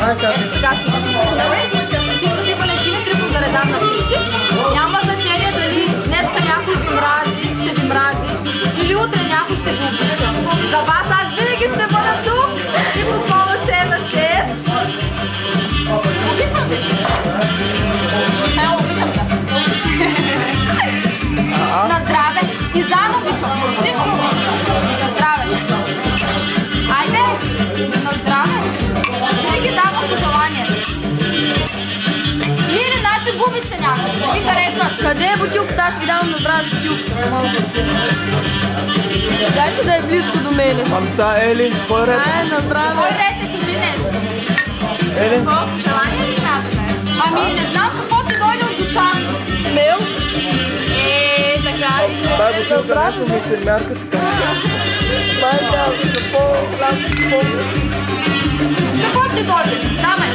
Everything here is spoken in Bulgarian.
Сега сме. Стихвате Валентина Трифон да редам на всички. Няма значение дали днеска някой ви мрази, ще ви мрази, или утре някой ще ви обича. За вас аз винаги ще бъда тук и отново ще е на 6. Обичам ви. Обичам те. На здраве и заедно обичам. Всички обичам. На здраве. Айде, на здраве. Винаги давам пожелание. Или иначе губиш се някой. Не ми харесваш. Къде е бутилката? Аз ще ви давам на здраве с бутилката. Дайте да е близко до мене. Ами са, Ели, кой ред? Ай, на здраве. Кой ред е, кажи нещо. Ели? Какво? Желание ли трябва? Ами не знам какво ти дойде от душа. Мел? Така ли? Дай бутилка нещо ми се мярка така. Май да, за по-голям. Какво ти дойде? Давай.